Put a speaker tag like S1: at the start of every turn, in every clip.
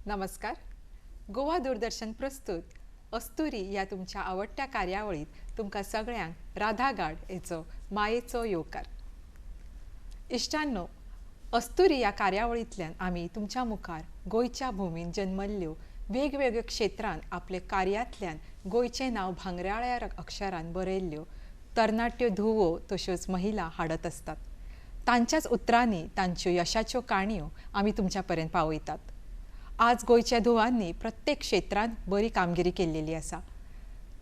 S1: नमस्कार. गोवा दूरदर्शन प्रस्तुत अस्तुरी या तुमच्या आवडत्या कार्यावळीत तुमकां सगळ्यांक राधा गाड हेचो मायेचो येवकार. इश्टांनो, अस्तुरी या कार्यावळींतल्यान आमी तुमच्या मुखार गोंयच्या भुमीन जन्मल्ल्यो वेगवेगळ्या क्षेत्रांत आपले कार्यांतल्यान गोंयचें नांव भांगराळ्या अक्षरान बरयल्ल्यो तरणाट्यो धुवो तश्योच महिला हाडत असतात. तांच्याच उतरांनी तांच्यो यशाच्यो काणयो आमी तुमच्या पर्यंत पावयतात. आज गोंयच्या धुवांनी प्रत्येक क्षेत्रांत बरी कामगिरी केल्लेली आसा.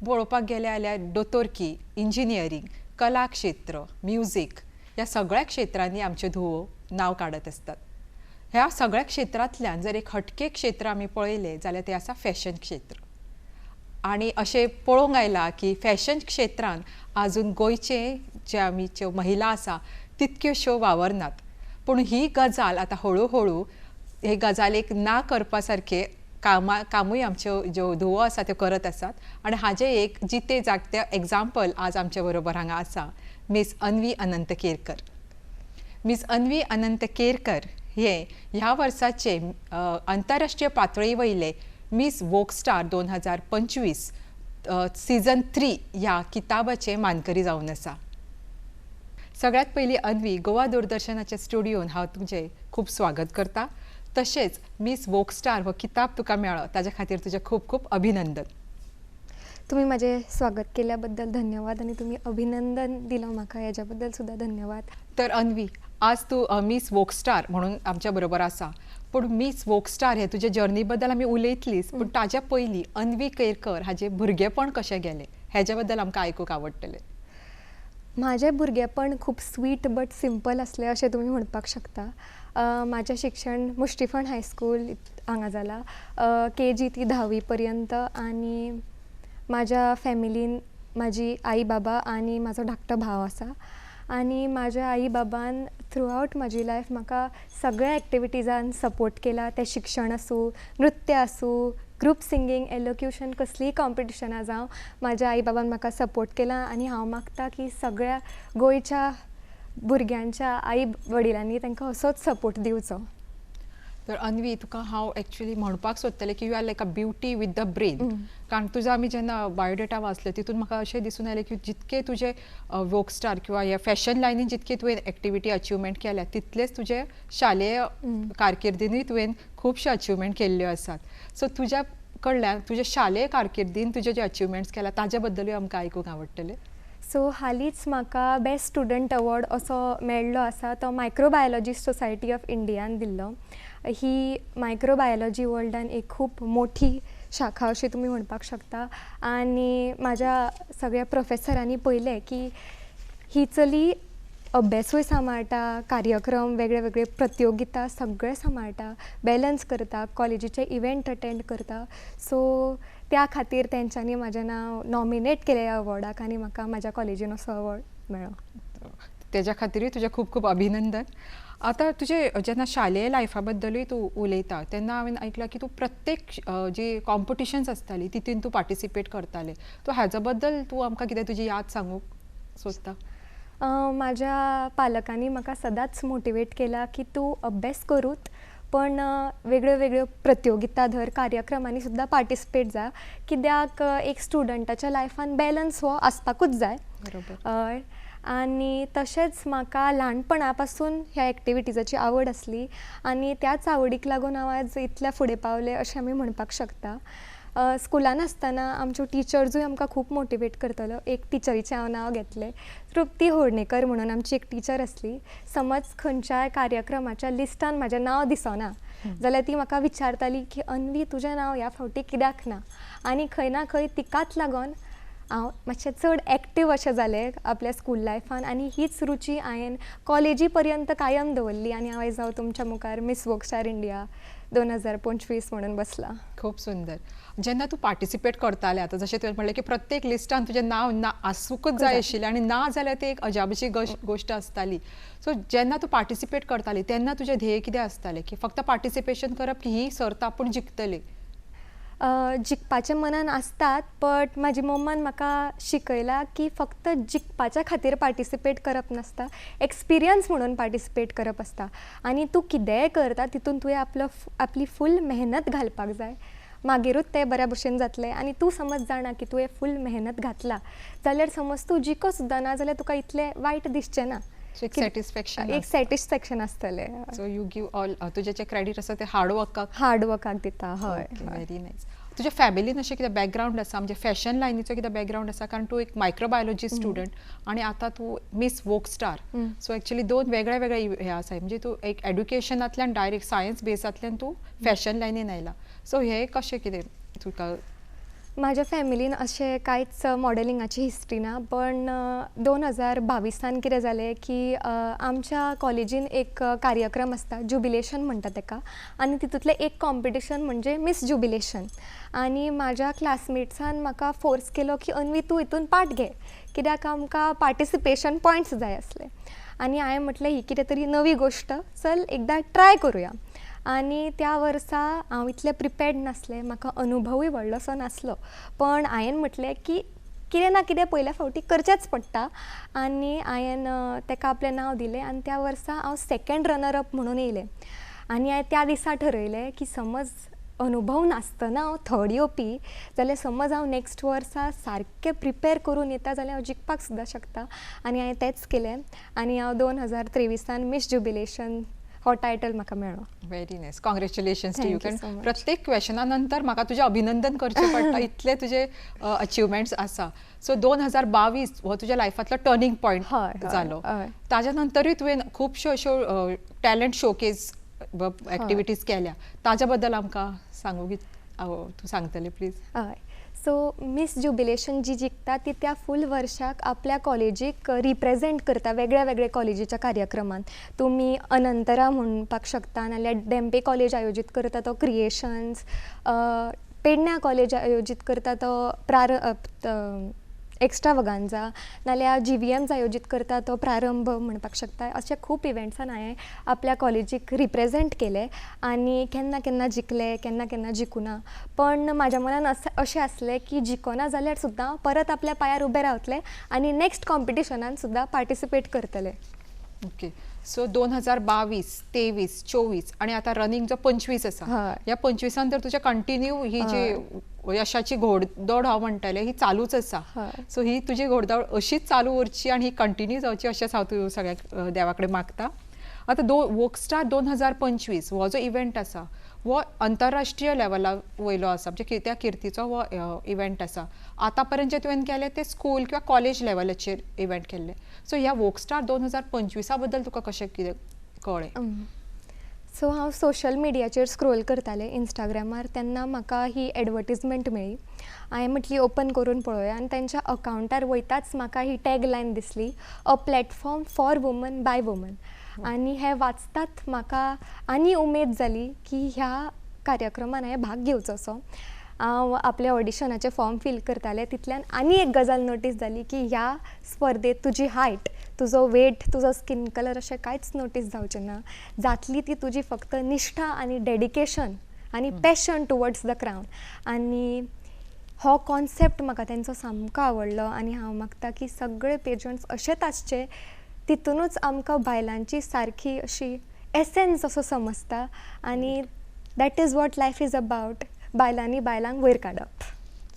S1: पळोवपाक गेले जाल्यार दोतोरकी, इंजिनियरींग, कला क्षेत्र, म्युझिक ह्या सगळ्या क्षेत्रांनी आमच्यो धुवो नांव काडत असतात. ह्या सगळ्या क्षेत्रांतल्यान जर एक हटके क्षेत्र आमी पळयलें जाल्यार तें आसा फॅशन क्षेत्र. आनी अशें पळोवंक आयलां की फॅशन क्षेत्रांत आजून गोंयचे जे आमच्यो महिला आसा तितक्योशो वावरनात. पूण ही गजाल आतां हळू हळू हे गजालेक ना करपा सारके कामूय आमच्यो ज्यो धुवो आसा त्यो करत आसात. आनी हाजें एक जिते जागते एग्जाम्पल आज आमच्या बरोबर हांगा आसा मिस अन्वी अनंत केरकर. मिस अन्वी अनंत केरकर हे ह्या वर्साचे आंतरराष्ट्रीय पातळी वयले मिस वोक स्टार 2025 सीझन 3 ह्या किताबाचे मानकरी जावन आसा. सगळ्यात पयलीं अन्वी, गोवा दूरदर्शनाच्या स्टुडिओन हांव तुजें खूब स्वागत करता. तशेंच मिस वोक स्टार हो किताब तुका मेळ्ळो ताज्या खातीर तुजें खूब खूब अभिनंदन.
S2: तुम्ही माझे स्वागत केल्याबद्दल धन्यवाद आणि तुम्ही अभिनंदन दिलं म्हाका याच्याबद्दल सुद्धा धन्यवाद.
S1: तर अन्वी, आज तू मिस वोक स्टार म्हणून आमच्या बरोबर आसा. पूण मिस वोक स्टार हे तुजे जर्नी बद्दल आमी उलयतलीच, पूण ताज्या पयलीं अन्वी केरकर हाजें भुरगेंपण कशें गेलें हेज्या बद्दल आमकां आयकूंक आवडटलें.
S2: माझें भुरगेंपण खूब स्वीट बट सिंपल असलें अशें तुमी म्हणपाक शकता. माझें शिक्षण मुश्टीफण हायस्कूल हांगा जालां, KG ती 10वी पर्यंत. आणि माझ्या फॅमिलीन माझी आई बाबा आणि माझो धाकटो भाव आसा. आणि माझ्या आई बाबान थ्रू आउट माझी लायफ म्हाका सगळ्या एक्टिविटीजान सपोर्ट केला. ते शिक्षण आसूं, नृत्य आसूं, ग्रुप सिंगींग, एलोक्युशन, कसलीय कॉम्पिटिशनां जावं, माझ्या आई बाबान म्हाका सपोर्ट केला. आणि हांव मागता की सगळ्या गोंयच्या भुरग्यांच्या आई वडिलांनी तांकां असोच सपोर्ट दिवचो.
S1: तर अन्वी, तुका हांव एक्चुअली म्हणपाक सोदतलें की you are like a beauty with the brain. कारण तुजो आमी जेन्ना बायोडेटा वाचलो तितून म्हाका अशें दिसून आयलें की जितके तुजे वोक स्टार किंवा ह्या फॅशन लायनीन जितके तुवें एक्टिविटी अचिवमेंट केल्या तितलेच तुजे शालेय कारकिर्दीनूय तुवें खुबशे अचिवमेंट केल्ल्यो आसात. सो तुज्या कडल्यान तुजे शालेय कारकिर्दीन तुजे जे अचिवमेंट्स केल्या ताज्या बद्दलूय आमकां आयकूंक आवडटलें.
S2: सो हालींच म्हाका बेस्ट स्टुडंट अवॉर्ड असो मेळ्ळो आसा. तो मायक्रोबायोलॉजिस्ट सोसायटी ऑफ इंडियान दिल्लो. ही मायक्रोबायोलॉजी वर्ल्डान एक खूब मोठी शाखा अशी तुमी म्हणपाक शकता. आनी म्हाज्या सगळ्या प्रोफेसरांनी पळयलें की ही चली अभ्यासूय सांबाळटा, कार्यक्रम वेगळे वेगळे प्रतियोगिता सगळे सांबाळटा, बॅलन्स करता, कॉलेजीचे इव्हेंट अटेंड करता. सो त्या खातीर तेंच्यांनी म्हाजें नांव नॉमिनेट केलें ह्या अवॉर्डाक आणि म्हाका म्हाज्या कॉलेजीन असो अवॉर्ड मेळ्ळो.
S1: तेज्या खातीरूय तुजें खूब खूब अभिनंदन. आतां तुजे जेन्ना शालेय लायफा बद्दलूय तूं उलयता तेन्ना हांवें आयकलां की तूं प्रत्येक जी कॉम्पिटिशन्स आसतालीं तितून तूं पार्टिसिपेट करतालें. तो हाज्या बद्दल तूं आमकां कितें तुजी याद सांगूंक सोदता?
S2: माझ्या पालकांनी म्हाका सदांच मोटिवेट केला की तूं अभ्यास करूच पण वेगळ्यो वेगळ्यो प्रतियोगिता धर, कार्यक्रमांनी सुद्दां पार्टिसिपेट जा. कित्याक एक स्टुडंटाच्या लायफान बॅलन्स हो आसपाकूच जाय.
S1: बरोबर.
S2: आणि तशेंच म्हाका ल्हानपणा पासून ह्या एक्टिविटीजाची आवड आसली आणि त्याच आवडीक लागून हांव आज इतल्या फुडें पावलें अशें आमी म्हणपाक शकता. स्कुलान आसतना आमच्यो टिचर्सूय आमकां खूब मोटिवेट करतलो. एक टिचरीचें हांव नांव घेतलें, तृप्ती होर्णेकर म्हणून आमची एक टिचर आसली. समज खंयच्याय कार्यक्रमाच्या लिस्टान म्हाजें नांव दिसना जाल्यार ती म्हाका विचारताली की अन्वी तुजें नांव ह्या फावटी कित्याक ना. आनी खंय ना खंय तिकाच लागून हांव मातशें चड एक्टीव अशें जालें आपल्या स्कूल लायफान. आनी हीच रुची हांवें कॉलेजी पर्यंत कायम दवरली आनी हांव जावं तुमच्या मुखार मिस वोक स्टार इंडिया 2025 म्हणून बसलां.
S1: खूब सुंदर. जेन्ना तूं पार्टिसिपेट करतालें, आतां जशें तुवें म्हणलें की प्रत्येक लिस्टान तुजें नांव आसूंकच जाय आशिल्लें आनी ना जाल्यार ती एक अजापची गोश्ट आसताली. सो जेन्ना तूं पार्टिसिपेट करताली तेन्ना तुजें ध्येय कितें आसतालें की फक्त पार्टिसिपेशन करप की ही सर्त आपूण जिखतली?
S2: जिखपाचें मनान आसतात, बट म्हाजी मम्मान म्हाका शिकयला की फक्त जिखपाच्या खातीर पार्टिसिपेट करप नासता, एक्सपिरियन्स म्हणून पार्टिसिपेट करप आसता. आनी तूं कितेंय करता तितून तुवें आपली फूल मेहनत घालपाक जाय, मागीरूच तें बऱ्या भशेन जातलें. आनी तूं समज जाणा की तुवें फूल मेहनत घातला जाल्यार समज तूं जिखो सुद्दां ना जाल्यार तुका इतलें वायट दिसचें ना.
S1: एक सॅटिस्फॅक्शन
S2: एक सॅटिस्फॅक्शन आसतलें.
S1: सो यू गिव ऑल तुजें जें क्रेडीट आसा तें हार्डवर्काक.
S2: हार्डवर्काक दिता. हय.
S1: Very nice. तुज्या फॅमिलीन अशें कितें बॅकग्रावंड आसा, म्हणजे फॅशन लायनीचो कितें बॅकग्रावंड आसा? कारण तूं एक मायक्रोबायोलॉजी स्टुडंट आनी आतां तूं मिस वोक स्टार. सो एक्चुअली दोन वेगळे वेगळे हे आसाय. म्हणजे तूं एक एड्युकेशनांतल्यान डायरेक्ट सायन्स बेसांतल्यान तू फॅशन लायनीन आयला. सो हे कशें कितें तुका?
S2: माझ्या फॅमिलीन अशें कांयच मॉडेलिंगाची हिस्ट्री ना, पण 2022 कितें जालें की आमच्या कॉलेजीन एक कार्यक्रम आसता, जुबिलेशन म्हणटा तेका, आनी तितूंतलें एक कॉम्पिटिशन म्हणजे मिस जुबिलेशन. आनी म्हाज्या क्लासमेट्सान म्हाका फोर्स केलो की अन्वी तूं हितून पार्ट घे, कित्याक आमकां पार्टिसिपेशन पॉयंट्स जाय आसले. आनी हांवें म्हटलें ही कितें तरी नवी गोश्ट, चल एकदां ट्राय करुया. आनी त्या वर्सा हांव इतलें प्रिपेर्ड नासलें, म्हाका अनुभवूय व्हडलोसो नासलो, पण हांवें म्हटलें की कितें ना कितें पयल्या फावटी करचेंच पडटा. आनी हांवें तेका आपलें नांव दिलें आनी त्या वर्सा हांव सेकेंड रनर अप म्हणून येयलें. आनी हांवें त्या दिसा ठरयलें की समज अनुभव नासतना हांव थर्ड येवपी जाल्यार समज हांव नेक्स्ट वर्सा सारकें प्रिपेर करून येता जाल्यार हांव जिखपाक सुद्दां शकता. आनी हांवें तेंच केलें आनी हांव 2023 मिस जुबिलेशन हो टायटल म्हाका मेळ्ळो.
S1: Very nice. Congratulations to you.
S2: Thank you so much.
S1: प्रत्येक क्वेश्चना नंतर म्हाका तुजें अभिनंदन करचें पडटा, इतले तुजे अचिवमेंट्स आसा. सो 2022 हो तुज्या लायफांतलो टर्निंग पॉयंट जालो. ताज्या नंतरूय तुवें खुबश्यो अश्यो टॅलंट शोकेस एक्टिविटीज केल्या. ताज्या बद्दल आमकां सांगू की तूं सांगतलें प्लीज?
S2: हय. सो मिस जुबिलेशन जी जिखता ती त्या फूल वर्साक आपल्या कॉलेजीक रिप्रेझेंट करता वेगळ्या वेगळ्या कॉलेजीच्या कार्यक्रमांत. तुमी अनंतरा म्हणपाक शकता, नाल्यार डेम्पे कॉलेज आयोजीत करता तो क्रिएशन्स, पेडण्या कॉलेज आयोजीत करता तो एक्स्ट्रावगांजा, नाल्यार GVM आयोजीत करता तो प्रारंभ म्हणपाक शकता. अशे खूब इव्हेंट्सान हांवें आपल्या कॉलेजीक रिप्रेझेंट केले आनी केन्ना केन्ना जिखले, केन्ना केन्ना जिखुना. पण म्हाज्या मनान अशें आसलें की जिखना जाल्यार सुद्दां परत आपल्या पांयार उबें रावतलें आनी नेक्स्ट कॉम्पिटिशनान सुद्दां पार्टिसिपेट करतलें.
S1: ओके. सो 2022, 23, 24 आनी आतां रनिंग जो 25 आसा, ह्या 25 तर तुजें कंटिन्यू ही जी यशाची घोडदौड हांव म्हणटलें ही चालूच आसा. सो ही तुजी घोडदौड अशीच चालू उरची आनी ही कंटिन्यू जावची अशेंच हांव तुवें सगळ्याक देवा कडेन मागता. आतां वोक स्टार 2025 हो जो इव्हेंट आसा हो आंतरराष्ट्रीय लेवला वयलो आसा, म्हणजे त्या किर्तीचो हो इव्हेंट आसा. आतां पर्यंत जे तुवें केले ते स्कूल किंवा कॉलेज लेवलाचेर इव्हेंट केल्ले. सो ह्या वोक स्टार 2025 बद्दल तुका कशें कितें कळ्ळें?
S2: सो हांव सोशल मिडियाचेर स्क्रोल करतालें इंस्टाग्रामार, तेन्ना म्हाका ही एडवर्टिजमेंट मेळ्ळी. हांवें म्हटली ओपन करून पळोवया आनी तेंच्या अकावंटार वयताच म्हाका ही टॅग लायन दिसली, a platform for woman bye woman. आनी हें वाचतात म्हाका आनी उमेद जाली की ह्या कार्यक्रमान हांवें भाग घेवचोसो. हांव आपले ऑडिशनाचे फॉर्म फील करतालें तितल्यान आनी एक गजाल नोटीस जाली की ह्या स्पर्धेत तुजी हायट, तुजो वेट, तुजो स्कीन कलर अशें कांयच नोटीस जावचें ना. जातली ती तुजी फक्त निश्ठा आनी डेडिकेशन आनी पॅशन टुवर्ड्स द क्रावन. आनी हो कॉन्सेप्ट म्हाका तेंचो सामको आवडलो आनी हांव मागता की सगळे पेजंट्स अशेच आसचे, तितूनच आमकां बायलांची सारकी अशी एसेन्स असो समजता आनी that is what life is about, बायलांनी बायलांक वयर काडप.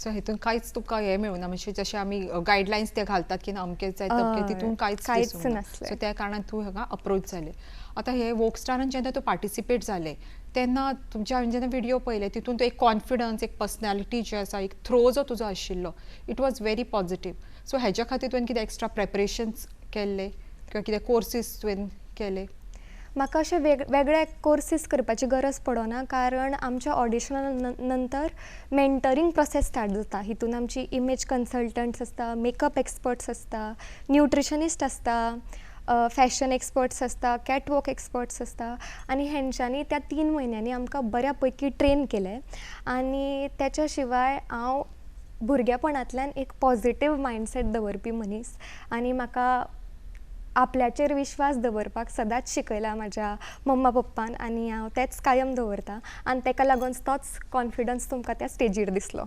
S1: सो हितून कांयच तुका हें मेळूना, म्हणजे जशें आमी गायडलायन्स ते घालतात की अमकेच जाय तमकें, तितून कांयच
S2: नासलें.
S1: सो त्या कारणान तूं हांगा अप्रोच जालें. आतां हे वोक स्टारान जेन्ना तूं पार्टिसिपेट जालें तेन्ना तुमच्या हांवें जेन्ना व्हिडियो पळयले तितून तो एक कॉन्फिडन्स, एक पर्सनॅलिटी जी आसा, एक थ्रो जो तुजो आशिल्लो, it was very positive. So हेज्या खातीर तुवें कितें एक्स्ट्रा प्रेपरेशन्स केल्ले किंवा कितें कोर्सीस तुवें केले?
S2: म्हाका अशे वेगळे कोर्सीस करपाची गरज पडना, कारण आमच्या ऑडिशना नंतर मेंटरींग प्रोसेस स्टार्ट जाता. हितून आमची इमेज कन्सल्टंट्स आसता, मेकअप एक्सपर्ट्स आसता, न्यूट्रिशनिस्ट आसता, फॅशन एक्सपर्ट्स आसता, कॅटवॉक एक्सपर्ट्स आसता आनी हेंच्यांनी त्या 3 म्हयन्यांनी आमकां बऱ्या पैकी ट्रेन केलें. आनी तेच्या शिवाय हांव भुरगेपणांतल्यान एक पॉझिटीव मायंडसेट दवरपी मनीस आनी म्हाका आपल्याचेर विश्वास दवरपाक सदांच शिकयला म्हाज्या मम्मा पप्पान आनी हांव तेंच कायम दवरतां आनी तेका लागून तोच कॉन्फिडन्स तुमकां त्या स्टेजीर दिसलो.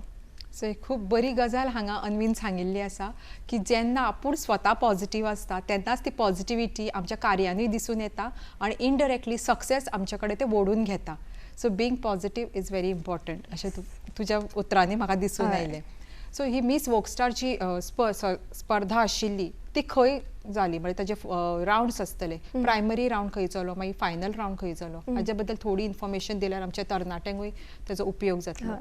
S1: सो एक खूब बरी गजाल हांगा अन्वीन सांगिल्ली आसा की जेन्ना आपूण स्वता पॉझिटिव्ह आसता तेन्नाच ती पॉझिटिव्हिटी आमच्या कार्यानूय दिसून येता आनी इनडायरेक्टली सक्सेस आमचे कडेन ते ओडून घेता. So being positive is very important अशें तुज्या उतरांनी म्हाका दिसून आयलें. सो ही मिस वॉकस्टारची स्पर्धा आशिल्ली ती खंय जाली, म्हणजे ताजे रावंड्स आसतले, प्रायमरी रावंड खंय जालो, मागीर फायनल रावंड खंय जालो, हाजे बद्दल थोडी इन्फॉर्मेशन दिल्यार आमच्या तरणाट्यांकूय ताजो उपयोग जातलो.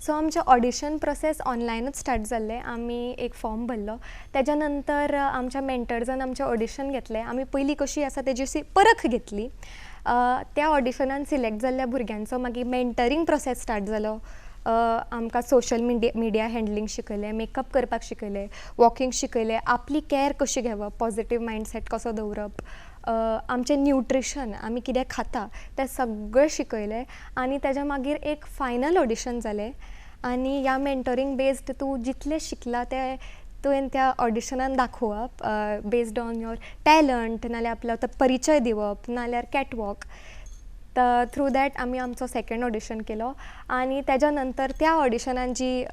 S2: सो आमचें ऑडिशन प्रोसेस ऑनलायनूच स्टार्ट जाल्लें. आमी एक फॉर्म भरलो, तेज्या नंतर आमच्या मेंटर्सान आमचें ऑडिशन घेतलें. आमी पयलीं कशी आसा तेजी अशी परख घेतली. त्या ऑडिशनान सिलेक्ट जाल्ल्या भुरग्यांचो मागीर मेंटरींग प्रोसेस स्टार्ट जालो. आमकां सोशल मिडिया हँडलींग शिकयलें, मेकअप करपाक शिकयलें, वॉकिंग शिकयलें, आपली कॅर कशी घेवप, पॉझिटीव मायंडसेट कसो दवरप, आमचें न्यूट्रिशन, आमी कितें खाता तें सगळें शिकयलें. आनी तेज्या मागीर एक फायनल ऑडिशन जालें आनी ह्या मेंटरींग बेस्ड तूं जितलें शिकलां तें तुवें त्या ऑडिशनान दाखोवप बेस्ड ऑन योर टॅलंट, नाल्यार आपलो तो परिचय दिवप, नाल्यार कॅटवॉक. थ्रू दॅट आमी आमचो सेकंड ऑडिशन केलो आनी तेज्या नंतर त्या ऑडिशनान जी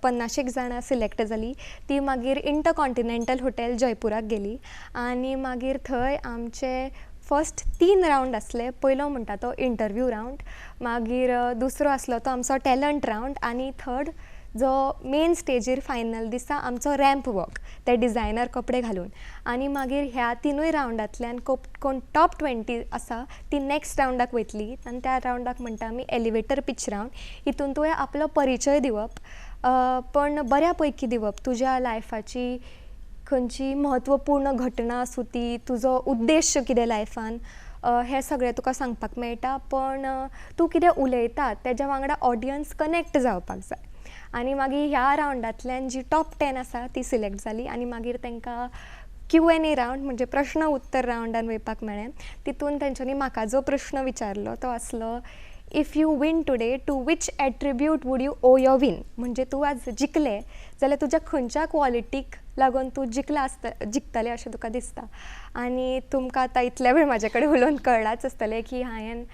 S2: 50 जाणां सिलेक्ट जालीं ती मागीर इंटरकॉन्टिनेंटल हॉटेल जयपुराक गेली आनी मागीर थंय आमचे फर्स्ट 3 रावंड आसले. पयलो म्हणटा तो इंटरव्यू रावंड, मागीर दुसरो आसलो तो आमचो टॅलंट रावंड आनी थर्ड जो मेन स्टेजीर फायनल दिसा आमचो रॅम्प वॉक, ते डिझायनर कपडे घालून. आनी मागीर ह्या तिनूय रावंडांतल्यान कोण टॉप 20 आसा ती नॅक्स्ट रावंडाक वयतली आनी त्या रावंडाक म्हणटा आमी एलिवेटर पिच रावंड. हितून तुवें आपलो परिचय दिवप, पण बऱ्या पैकी दिवप. तुज्या लायफाची खंयची म्हत्वपूर्ण घटना आसूं ती, तुजो उद्देश कितें लायफान, हें सगळें तुका सांगपाक मेळटा. पण तूं कितें उलयता तेज्या वांगडा ऑडियन्स कनेक्ट जावपाक जाय. आनी मागीर ह्या रावंडांतल्यान जी टॉप 10 आसा ती सिलेक्ट जाली आनी मागीर तांकां Q&A रावंड म्हणजे प्रश्न उत्तर रावंडान वयपाक मेळ्ळें. तितून तेंच्यांनी म्हाका जो प्रश्न विचारलो तो आसलो, if you win today to which attribute would you owe your win. म्हणजे तूं आज जिखलें जाल्यार तुज्या खंयच्या क्वॉलिटीक लागून तूं जिखतलें अशें तुका दिसता. आनी तुमकां आतां इतले वेळ म्हाजे कडेन उलोवन कळ्ळाच आसतलें की हांवें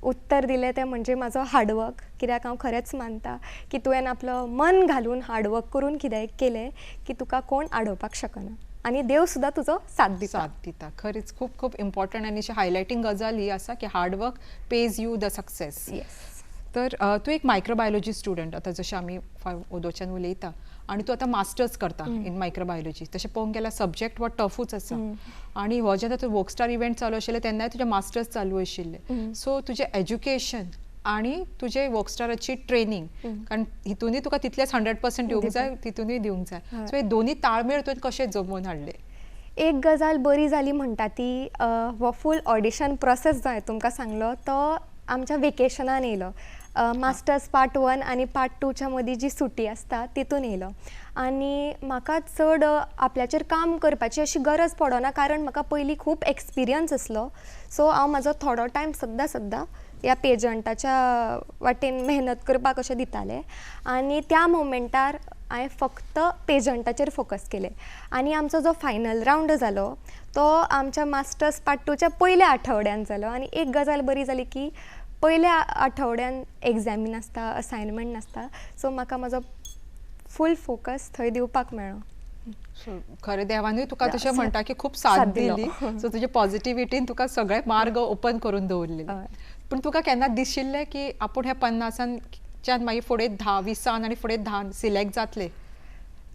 S2: उत्तर दिलें तें म्हणजे म्हाजो हार्डवर्क. कित्याक हांव खरेंच मानता की तुवें आपलो मन घालून हार्डवर्क करून कितेंय केलें की तुका कोण आडोवपाक शकना आनी देव सुद्दां तुजो साथ दिता.
S1: खरेंच खूब खूब इम्पॉर्टंट आनी अशी हायलायटींग गजाल ही आसा की hard work page you the success. तर तूं एक मायक्रोबायोलॉजी स्टुडंट, आतां जशें आमी ओदोच्यान उलयता, आनी तूं आतां मास्टर्स करता इन मायक्रोबायोलॉजी. तशें पळोवंक गेल्यार सब्जेक्ट हो टफूच आसा आनी हो जेन्ना तूं वॉकस्टार इव्हेंट चालू आशिल्ले तेन्नाय तुजें मास्टर्स चालू आशिल्लें. सो तुजें एज्युकेशन आनी तुजें वॉकस्टाराची ट्रेनींग, कारण हितूनय तुका तितलेंच 100% दिवंक जाय, तितूनय दिवंक जाय. सो हे दोनी ताळमेळ तुवें कशें जमोवन हाडले?
S2: एक गजाल बरी जाली म्हणटा ती हो फूल ऑडिशन प्रोसेस जो हांवें तुमकां सांगलो तो आमच्या वेकेशनान येयलो. मास्टर्स पार्ट 1 आनी पार्ट 2च्या मदीं जी सुटी आसता तितून येयलो. आनी म्हाका चड आपल्याचेर काम करपाची अशी गरज पडना, कारण म्हाका पयलीं खूब एक्सपिरियन्स आसलो. सो हांव म्हाजो थोडो टायम सद्दां ह्या पेजंटाच्या वाटेन मेहनत करपाक अशें दितालें. आनी त्या मोमेंटार हांवें फक्त पेजंटाचेर फोकस केलें. आनी आमचो जो फायनल रावंड जालो तो आमच्या मास्टर्स पार्ट 2च्या पयल्या आठवड्यान जालो. आनी एक गजाल बरी जाली की पयल्या आठवड्यान एग्जामी नासता, असायनमेंट नासता. सो म्हाका म्हाजो फूल फोकस थंय दिवपाक मेळ्ळो.
S1: खरें देवानूय तुका तशें म्हणटा की खूब साथ दिली. सो तुजे पॉझिटिव्हिटीन तुका सगळे मार्ग ओपन करून दवरलेले. पूण तुका केन्ना दिशिल्लें की आपूण ह्या 50च्यान मागीर फुडें 10-20 आनी फुडें 10 सिलेक्ट जातले?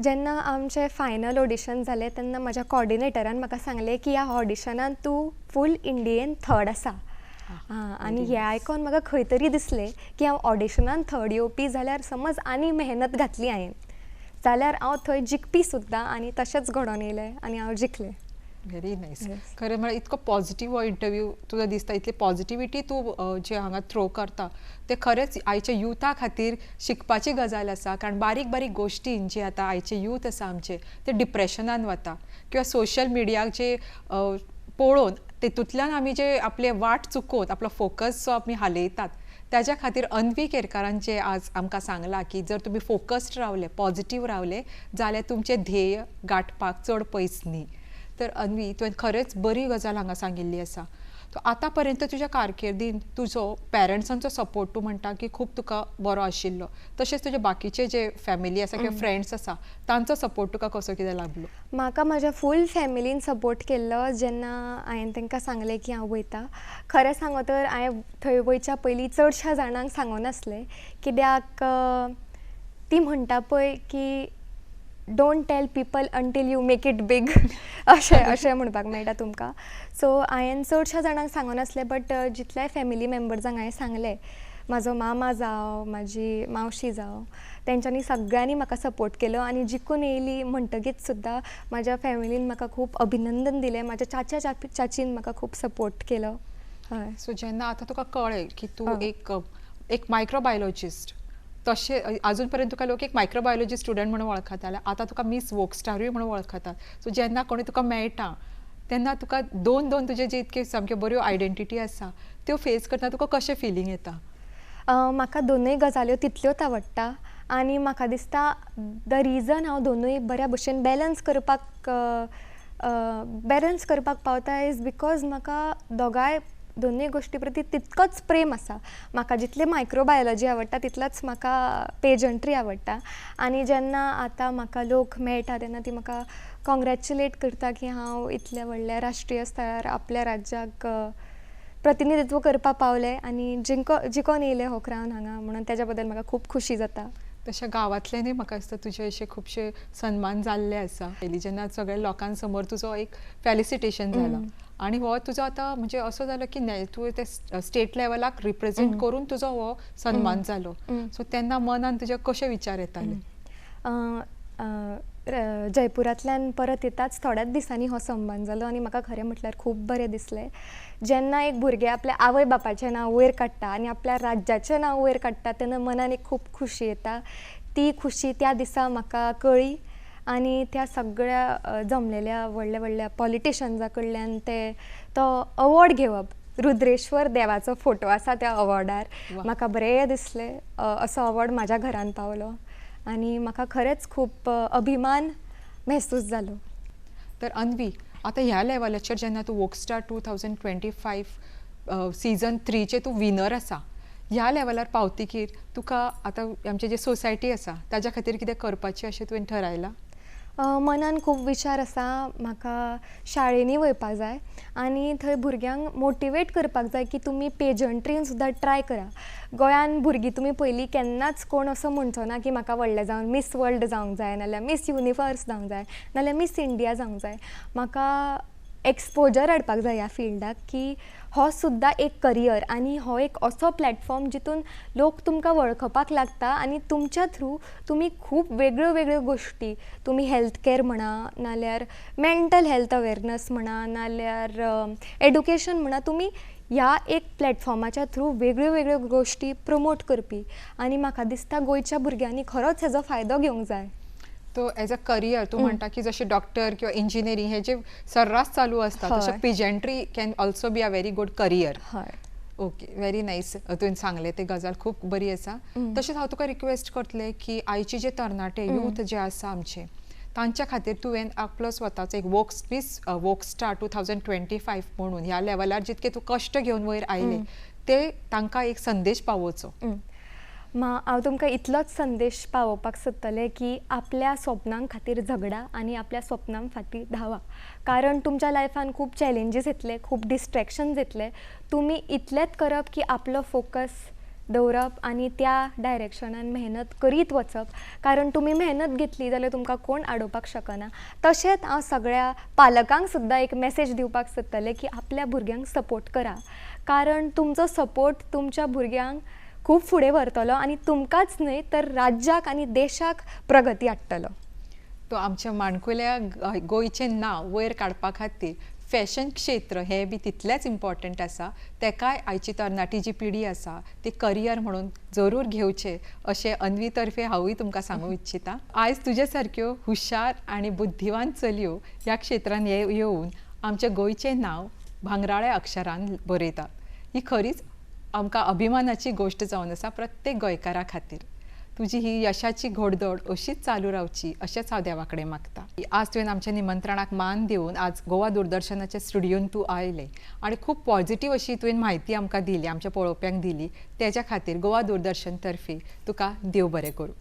S2: जेन्ना आमचें फायनल ऑडिशन जालें तेन्ना म्हाज्या कॉर्डिनेटरान म्हाका सांगलें की ह्या ऑडिशनान तूं फूल इंडियेन थर्ड आसा. आनी हें आयकोन म्हाका खंय तरी दिसलें की हांव ऑडिशनान थर्ड येवपी जाल्यार समज आनी मेहनत घातली हांवें जाल्यार हांव थंय जिखपी सुद्दां. आनी तशेंच घडोवन येयलें आनी हांव जिखलें.
S1: Very nice. खरें म्हळ्यार इतको पॉझिटीव हो इंटरव्यू तुका दिसता, इतली पॉझिटिव्हिटी तूं जे हांगा थ्रो करता ते खरेंच आयच्या युथा खातीर शिकपाची गजाल आसा. कारण बारीक बारीक गोश्टीन जे आतां आयचे यूथ आसा आमचे ते डिप्रेशनान वता किंवा सोशल मिडियाचे पळोवन तेतूंतल्यान आमी जे आपले वाट चुकोवन आपलो फोकस जो आमी हालयतात त्याच्या खातीर अन्वी केरकारांचे आज आमकां सांगलां की जर तुमी फोकस्ड रावले, पॉझिटीव रावले जाल्यार तुमचें ध्येय गाठपाक चड पयस न्ही. तर अन्वी तुवें खरेंच बरी गजाल हांगा सांगिल्ली आसा. तो आतां पर्यंत तुज्या कारकिर्दीन तुजो पेरंट्सांचो सपोर्ट तूं म्हणटा की खूब तुका बरो आशिल्लो, तशेंच तुजे बाकीचे जे फॅमिली आसा किंवा फ्रेंड्स आसा तांचो सपोर्ट तुका कसो कितें लागलो?
S2: म्हाका म्हज्या फूल फॅमिलीन सपोर्ट केल्लो जेन्ना हांवें तांकां सांगलें की हांव वयतां. खरें सांगो तर हांवें थंय वयच्या पयलीं चडश्या जाणांक सांगनासलें, कित्याक ती म्हणटा पळय की don't tell people until you make it big अशें म्हणपाक मेळटा तुमकां. सो हांवें चडश्या जाणांक सांगनासलें, बट जितल्याय फॅमिली मेंबर्सांक हांवें सांगलें, म्हाजो मामा जावं, म्हाजी मावशी जावं, तेंच्यांनी सगळ्यांनी म्हाका सपोर्ट केलो आनी जिखून येयली म्हणटकीच सुद्दां म्हाज्या फॅमिलीन म्हाका खूब अभिनंदन दिलें. म्हाज्या चाचीन म्हाका खूब सपोर्ट केलो. हय.
S1: सो जेन्ना आतां तुका कळ्ळें की तूं एक मायक्रोबायोलॉजिस्ट, तशें आजून पर्यंत तुका लोक एक मायक्रोबायोलॉजी स्टुडंट म्हणून वळखतात, जाल्यार आतां तुका मिस वोकस्टारूय म्हणून वळखतात. सो जेन्ना कोणी तुका मेळटा तेन्ना तुका दोन तुजे जे इतके सामक्यो बऱ्यो आयडेंटिटी आसा त्यो फेस करतना तुका कशें फिलींग येता?
S2: म्हाका दोनूय गजाल्यो तितल्योच आवडटा आनी म्हाका दिसता द रिजन हांव दोनूय बऱ्या भशेन बॅलन्स करपाक पावता इज बिकॉज म्हाका दोनूय गोश्टी प्रती तितकोच प्रेम आसा. म्हाका जितलें मायक्रोबायोलॉजी आवडटा तितलोच म्हाका पेजंट्री आवडटा. आनी जेन्ना आतां म्हाका लोक मेळटा तेन्ना ती म्हाका कॉंग्रॅच्युलेट करता की हांव इतल्या व्हडल्या राष्ट्रीय स्तरार आपल्या राज्याक प्रतिनिधित्व करपाक पावलें आनी जिखून येयलें हो क्रावन हांगा, म्हणून तेज्या बद्दल म्हाका खूब खुशी जाता.
S1: तशें गांवांतल्यानूय म्हाका दिसता तुजे अशे खुबशे सन्मान जाल्ले आसा. पयलीं जेन्ना सगळ्या लोकां समोर तुजो एक फेलिसिटेशन जालां आनी हो तुजो आतां म्हणजे असो जालो की तूं ते स्टेट लेवलाक रिप्रेझेंट करून तुजो हो सन्मान जालो. सो तेन्ना मनान तुज्या कशे विचार येताले?
S2: जयपुरांतल्यान परत येताच थोड्याच दिसांनी हो सन्मान जालो आनी म्हाका खरें म्हटल्यार खूब बरें दिसलें. जेन्ना एक भुरगें आपल्या आवय बापायचें नांव वयर काडटा आनी आपल्या राज्याचें नांव वयर काडटा तेन्ना मनान एक खूब खुशी येता. ती खुशी त्या दिसा म्हाका कळ्ळी आनी त्या सगळ्या जमलेल्या व्हडल्या पॉलिटिशन्सां कडल्यान तो अवॉर्ड घेवप. रुद्रेश्वर देवाचो फोटो आसा त्या अवॉर्डार. म्हाका बरें दिसलें असो अवॉर्ड म्हाज्या घरान पावलो आनी म्हाका खरेंच खूब अभिमान महसूस जालो.
S1: तर अन्वी, आतां ह्या लेवलाचेर जेन्ना तूं वोकस्टार 2025 सीझन 3चे तूं विनर आसा, ह्या लेवलार पावतकीर तुका आतां आमची जी सोसायटी आसा ताज्या खातीर कितें करपाचें अशें तुवें थारायलां?
S2: मनान खूब विचार आसा. म्हाका शाळेंनी वयपाक जाय आनी थंय भुरग्यांक मोटिवेट करपाक जाय की तुमी पेजंट्रीन सुद्दां ट्राय करा. गोंयान भुरगीं तुमी पयलीं केन्नाच कोण असो म्हणचो ना की म्हाका व्हडलें जावन मिस वर्ल्ड जावंक जाय, नाल्यार मिस युनिवर्स जावंक जाय, नाल्यार मिस इंडिया जावंक जाय. म्हाका एक्सपोजर हाडपाक जाय ह्या फिल्डाक की हो सुद्दां एक करियर आनी हो एक असो प्लॅटफॉर्म जितून लोक तुमकां वळखपाक लागता आनी तुमच्या थ्रू तुमी खूब वेगळ्यो गोश्टी, तुमी हेल्थ कॅर म्हणा, नाल्यार मेंटल हेल्थ अवेरनस म्हणा, नाल्यार एड्युकेशन म्हणा, तुमी ह्या एक प्लॅटफॉर्माच्या थ्रू वेगळ्यो गोश्टी प्रमोट करपी आनी म्हाका दिसता गोंयच्या भुरग्यांनी खरोच हेजो फायदो घेवंक जाय.
S1: तो एज अ करियर तूं म्हणटा की जशें डॉक्टर किंवा इंजिनियरींग हे जे सर्रास चालू आसता तशें pageantry can also be a very good career. Okay, very nice. तुवें सांगलें ते गजाल खूब बरी आसा. तशेंच हांव तुका रिक्वेस्ट करतलें की आयचे जे तरणाटे यूथ जे आसा आमचे, तांच्या खातीर तुवें आपलो स्वताचो एक वोकस्टार 2025 म्हणून ह्या लेवलार जितके तूं कश्ट घेवन वयर आयले ते तांकां एक संदेश पावोवचो.
S2: हांव तुमकां इतलोच संदेश पावोवपाक सोदतलें की आपल्या स्वप्नां खातीर झगडा आनी आपल्या स्वप्नां फाटीं धांवा. कारण तुमच्या लायफान खूब चॅलेंजीस येतले, खूब डिस्ट्रॅक्शन्स येतले. तुमी इतलेंच करप की आपलो फोकस दवरप आनी त्या डायरेक्शनान मेहनत करीत वचप. कारण तुमी मेहनत घेतली जाल्यार तुमकां कोण आडोवपाक शकना. तशेंच हांव सगळ्या पालकांक सुद्दां एक मॅसेज दिवपाक सोदतलें की आपल्या भुरग्यांक सपोर्ट करा. कारण तुमचो सपोर्ट तुमच्या भुरग्यांक खूब फुडें व्हरतलो आनी तुमकांच न्हय तर राज्याक आनी देशाक प्रगती हाडटलो.
S1: तो आमच्या माणकुल्या गोंयचें नांव वयर काडपा खातीर फॅशन क्षेत्र हें बी तितलेंच इम्पॉर्टंट आसा. तेकाय आयची तरणाटी जी पिढी आसा ती करियर म्हणून जरूर घेवचें अशें अन्वी तर्फे हांवूय तुमकां सांगूंक इच्छिता. आयज तुजे सारक्यो हुशार आनी बुद्धिवान चलयो ह्या क्षेत्रांत येवन आमच्या गोंयचें नांव भांगराळ्या अक्षरान बरयतात. ही खरीच आमकां अभिमानाची गोश्ट जावन आसा प्रत्येक गोंयकारा खातीर. तुजी ही यशाची घोडदौड अशीच चालू रावची अशेंच हांव देवा कडेन मागता. आज तुवें आमच्या निमंत्रणाक मान दिवन आज गोवा दूरदर्शनाच्या स्टुडियोन तूं आयलें आनी खूब पॉझिटीव अशी तुवें म्हायती आमकां दिली, आमच्या पळोवप्यांक दिली. तेज्या खातीर गोवा दूरदर्शन तर्फे तुका देव बरें करूं.